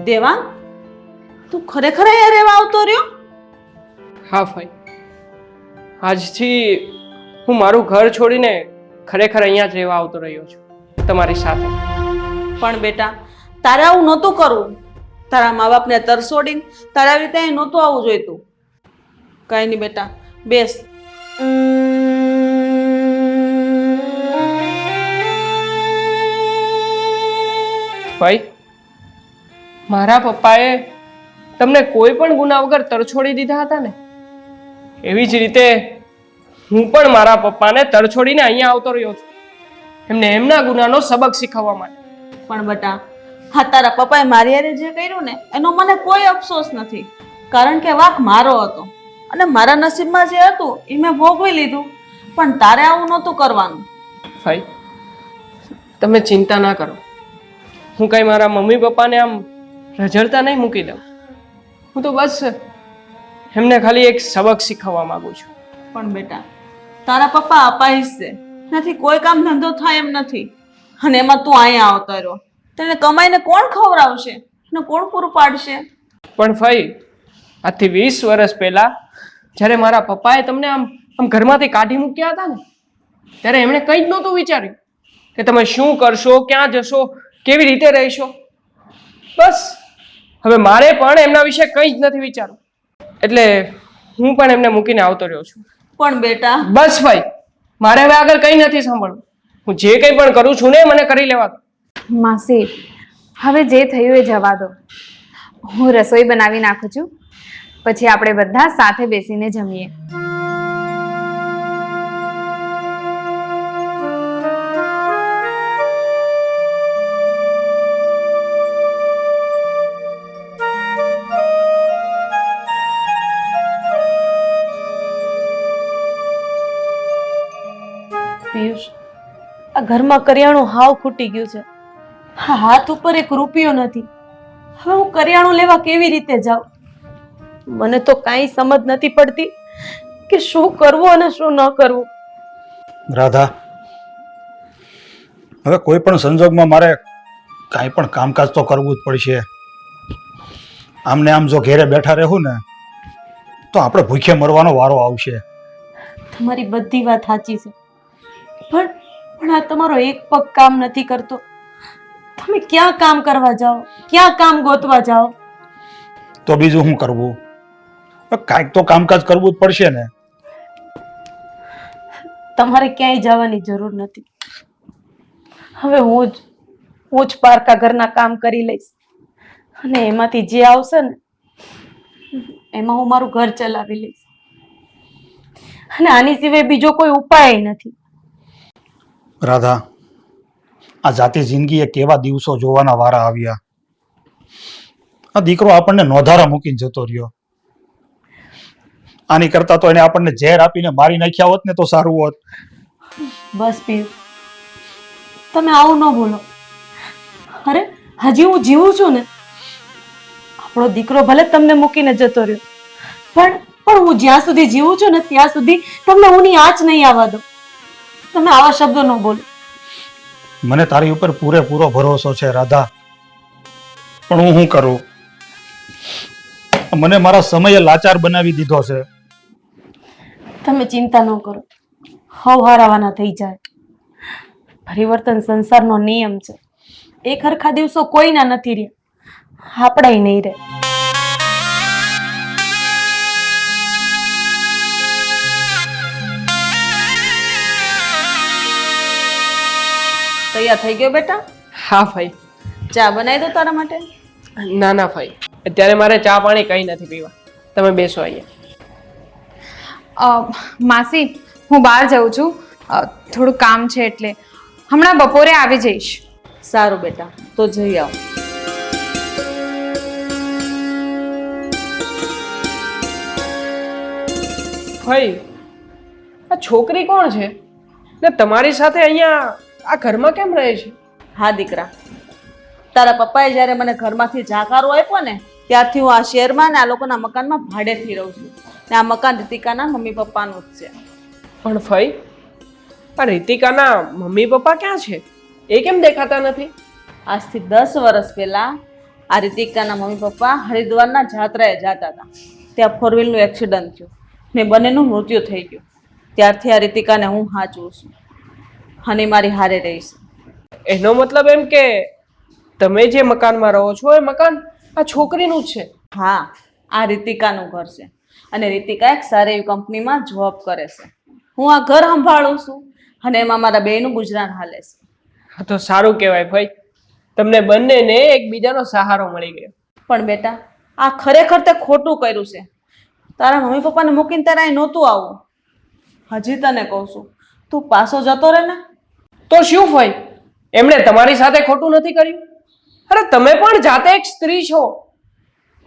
દેવાંગ, તું ખરેખર અહીંયા રહેવા આવતો રહ્યો? હા ભાઈ, આજથી હું મારું ઘર છોડીને ખરેખર અહીંયા જ રહેવા આવતો રહ્યો છું તમારી સાથે. પણ બેટા, તારે આવું નહોતું કરવું. તારા મા બાપને તરસોડીને તારે આવી રીતે અહીં નહોતું આવવું જોઈતું. કઈ નહીં બેટા, બેસ. ભાઈ, મારા પપ્પાએ તમને કોઈ પણ ગુના વગર તરછોડી દીધા હતા ને, એવી જ રીતે હું પણ મારા પપ્પાને તરછોડીને અહીંયા આવતો રહ્યો છું, એમને એમના ગુનાનો સબક શીખવવા માટે. પણ બેટા, હા, તારા પપ્પાએ મારી હારે જે કર્યું ને એનો મને કોઈ અફસોસ નથી, કારણ કે વાંક મારો હતો અને મારા નસીબમાં જે હતું એ મેં ભોગવી લીધું. પણ તારે આવું નહોતું કરવાનું. ભાઈ, તમે ચિંતા ના કરો. હું કઈ મારા મમ્મી પપ્પાને આમ રઝળતા નહીં મૂકી દઉં. હું તો બસ એમને ખાલી એક સબક શીખવવા માંગુ છું. પણ બેટા, તારા પપ્પા અપાહીશ છે, નથી કોઈ કામ ધંધો થાય એમ નથી. અને એમાં તું અહીંયા આવતો રહ્યો, તને કમાઈને કોણ ખવડાવશે ને કોણ પૂરું પાડશે? પણ ભાઈ, આજથી 20 વર્ષ પહેલા જ્યારે મારા પપ્પાએ તમને આમ ઘરમાંથી કાઢી મૂક્યા હતા ને, ત્યારે એમણે કંઈ જ નહોતું વિચાર્યું કે તમે શું કરશો, ક્યાં જશો, કેવી રીતે રહેશો. બસ હવે મારે પણ એમના વિશે કંઈ જ નથી વિચારવું, એટલે હું પણ એમને મૂકીને આવતો રહ્યો છું. પણ બેટા, બસ ભાઈ, મારે હવે આગળ કંઈ નથી સાંભળવું. હું જે કંઈ પણ કરું છું ને મને કરી લેવા દો. માસી, હવે જે થયું એ જવા દો. હું રસોઈ બનાવી નાખું છું, પછી આપણે બધા સાથે બેસીને જમીએ. પિયુષ, આ ઘરમાં કરિયાણું હાવ ખૂટી ગયું છે. હા, હાથ ઉપર એક રૂપિયો નથી. હવે હું કરિયાણું લેવા કેવી રીતે જાઉં? મને તો કાંઈ સમજ નથી પડતી કે શું કરવું અને શું ન કરવું. રાધા, હવે કોઈ પણ સંજોગમાં મારે કાંઈ પણ કામકાજ તો કરવું જ પડશે. આમને આમ જો ઘેરે બેઠા રહેવું ને તો આપણે ભૂખે મરવાનો વારો આવશે. તમારી બધી વાત સાચી છે, પણ આ તમારો એક પગ કામ નથી કરતો. તમે ક્યાં કામ કરવા જાઓ, ક્યાં કામ ગોતવા જાઓ? તો બીજું શું કરવું? કાંઈક તો કામકાજ કરવું જ પડશે ને. તમારે ક્યાંય જવાની જરૂર નથી. હવે હું જ પારકા ઘરના કામ કરી લઈશ અને એમાંથી જે આવશે ને એમાં હું મારું ઘર ચલાવી લઈશ. અને આની સિવાય બીજો કોઈ ઉપાય નથી. રાધા, આ જાતિ જિંદગીએ કેવા દિવસો જોવાના વારા આવ્યા. આ દીકરો આપણને નોધારા મૂકીને જતો રહ્યો. આની કરતા તો એને આપણને ઝેર આપીને મારી નાખ્યા હોત ને તો સારું હોત. બસ પિયુષ, તમે આવું ન બોલો. અરે, હજી હું જીવું છું ને. આપણો દીકરો ભલે તમને મૂકીને જતો રહ્યો, પણ હું જ્યાં સુધી જીવું છું ને ત્યાં સુધી તમને ઊની આંચ નહીં આવવા દો. તમે આવા શબ્દો ન બોલો. મને તારી ઉપર પૂરેપૂરો ભરોસો છે રાધા, પણ હું શું કરું? મને મારા સમયે લાચાર બનાવી દીધો છે. તમે ચિંતા ન કરો, હવારાવાના થઈ જાય. પરિવર્તન સંસારનો નિયમ છે. એક હરખા દિવસો કોઈના નથી રહ્યા, આપણાય નહીં રહે. તૈયાર થઈ ગયો બેટા? હા ભાઈ. ચા બનાવી દો તારા માટે? ના ના ભાઈ, અત્યારે મારે ચા પાણી કંઈ નથી પીવા. તમે બેસો અહીંયા. માસી, હું બહાર જાઉં છું, થોડું કામ છે એટલે હમણાં બપોરે આવી જઈશ. સારું બેટા, તો જઈ આવો. ભાઈ, આ છોકરી કોણ છે ને તમારી સાથે અહીંયા આ ઘરમાં કેમ રહે છે? હા દીકરા, તારા પપ્પાએ જ્યારે મને ઘરમાંથી જાકારો આપ્યો ને ત્યારથી હું આ શહેરમાં ને આ લોકોના મકાનમાં ભાડેથી રહું છું. ને આ મકાન રીતિકાના મમ્મી પપ્પાનું જ છે. પણ ભાઈ, આ રીતિકાના મમ્મી પપ્પા ક્યાં છે? એ કેમ દેખાતા નથી? આજથી 10 વર્ષ પહેલા આ રીતિકાના મમ્મી પપ્પા હરિદ્વારના જાત્રાએ જતા હતા. ત્યાં 4 વ્હીલનું એક્સિડન્ટ થયું ને બંનેનું મૃત્યુ થઈ ગયું. ત્યારથી આ રીતિકાને હું હાચું છું અને મારી હારે રહીશ. એનો મતલબ એમ કે તમે જે મકાનમાં રહો છો એ મકાન આ છોકરીનું જ છે. હા, આ રીતિકાનું ઘર છે અને રીતિકા એક સારી એવી કંપનીમાં જોબ કરે છે. હું આ ઘર સંભાળું છું અને એમાં મારા બેયનું ગુજરાન હાલે છે. આ તો સારું કહેવાય ભાઈ, તમને બંનેને એકબીજાનો સહારો મળી ગયો. પણ બેટા, આ ખરેખર તે ખોટું કર્યું છે. તારા મમ્મી પપ્પાને મૂકીને તારે અહીં નહોતું આવવું. હજી તને કહું છું, તું પાછો જતો રહે ને. તો શું ભાઈ, એમણે તમારી સાથે ખોટું નથી કર્યું? અરે તમે પણ જાતે એક સ્ત્રી છો,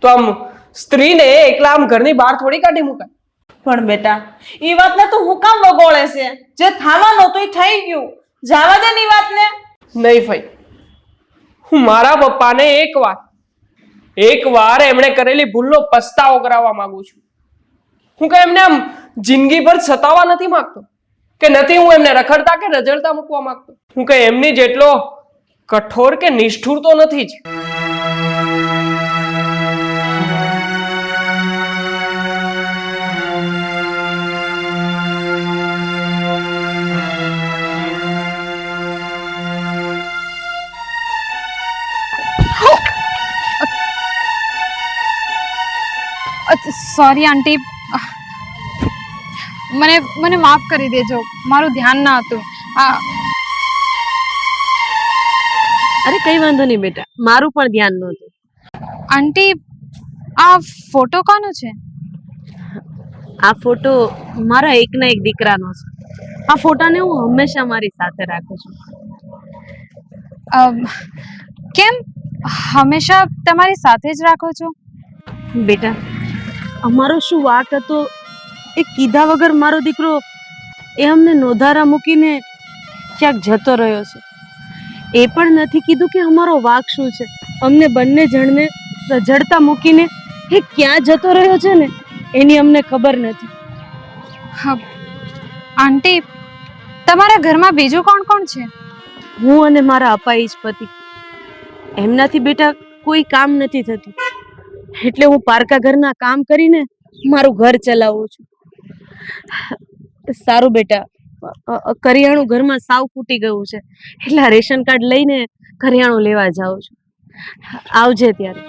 તો આમ સ્ત્રીને એકલા આમ ઘરની બહાર થોડી કાઢી મુકાય. પણ બેટા, એ વાતને તું હું કામ વગોળે છે? જે થવાનું હતું એ થઈ ગયું. જવા દે ની વાતને. નહીં ભાઈ, હું મારા પપ્પાને એકવાર એમણે કરેલી ભૂલનો પસ્તાવો કરાવવા માંગુ છું. હું કઈ એમને આમ જિંદગીભર સતાવવા નથી માંગતો, કે નથી હું એમને રખડતા કે રજડતા મૂકવા માંગતો. હું કઈ એમની જેટલો કઠોર કે નિષ્ઠુર તો નથી જ. સોરી આંટી, મને માફ કરી દેજો, મારું ધ્યાન ના હતું. અરે કઈ વાંધો નહીં બેટા, મારું પણ ધ્યાન નહોતું. આંટી, આ ફોટો કોનો છે? આ ફોટો મારા એકના એક દીકરાનો છે. આ ફોટાને હું હંમેશા મારી સાથે રાખું છું. કેમ હંમેશા તમારી સાથે જ રાખો છો? બેટા, અમારો શું વાક હતો એ કીધા વગર મારો દીકરો એ અમને નોધારા મૂકીને ક્યાંક જતો રહ્યો છે. એ પણ નથી કીધું કે અમારો વાક શું છે. અમને બંને જણને રઝળતા મૂકીને એ ક્યાં જતો રહ્યો છે ને એની અમને ખબર નથી. આંટી, તમારા ઘરમાં બીજું કોણ કોણ છે? હું અને મારા અપાઈજ પતિ. એમનાથી બેટા કોઈ કામ નથી થતું, એટલે હું પારકા ઘરના કામ કરીને મારું ઘર ચલાવું છું. સારું બેટા, કરિયાણું ઘરમાં સાવ ફૂટી ગયું છે, એટલે આ રેશન કાર્ડ લઈને કરિયાણું લેવા જાઉં છું. આવજે ત્યારે.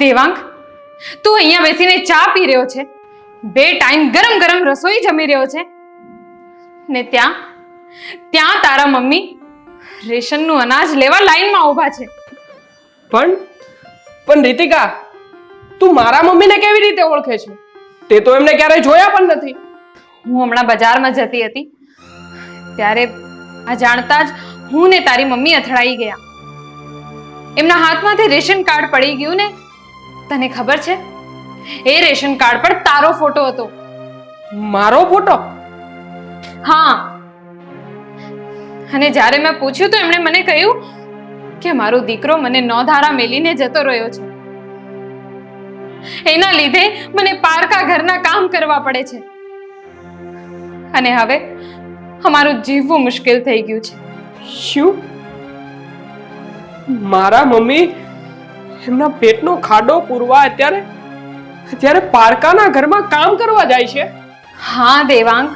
દેવાંગ, તું અહીંયા બેસીને ચા પી રહ્યો છે, 2 ટાઈમ ગરમ ગરમ રસોઈ જમી રહ્યો છે ને ત્યાં તારા મમ્મી રેશનનું અનાજ લેવા લાઈનમાં ઊભા છે. પણ રીતિકા, તું મારા મમ્મીને કેવી રીતે ઓળખે છે? તે તો એમને ક્યારેય જોયા પણ નથી. હું હમણાં બજારમાં જતી હતી ત્યારે આ જાણતા જ હું ને તારી મમ્મી અથડાઈ ગયા. એમના હાથમાંથી રેશન કાર્ડ પડી ગયું ને તને ખબર છે, એ રેશન કાર્ડ પર તારો ફોટો હતો. મારો ફોટો? હા. અને જ્યારે મેં પૂછ્યું તો એમણે મને કહ્યું કે મારો દીકરો મને નોધારા મેલીને જતો રહ્યો છે. એના લીધે મને પારકા ઘરના કામ કરવા પડે છે અને હવે અમારું જીવવું મુશ્કેલ થઈ ગયું છે. શું? મારા મમ્મી એમના પેટનો ખાડો પૂરવા અત્યારે પારકાના ઘરમાં કામ કરવા જાય છે? હા દેવાંગ,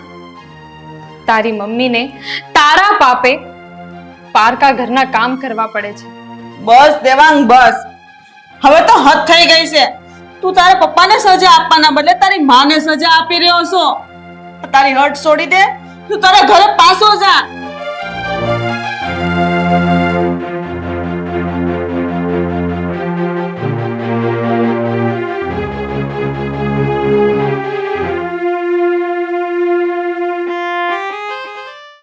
તારી મમ્મીને તારા પાપે પારકા ઘરના કામ કરવા પડે છે. બસ દેવાંગ, બસ. હવે તો હદ થઈ ગઈ છે. તું તારા પપ્પાને સજા આપવાના બદલે તારી માને સજા આપી રહ્યો છો. તારી હદ છોડી દે, તું તારા ઘરે પાછો જા.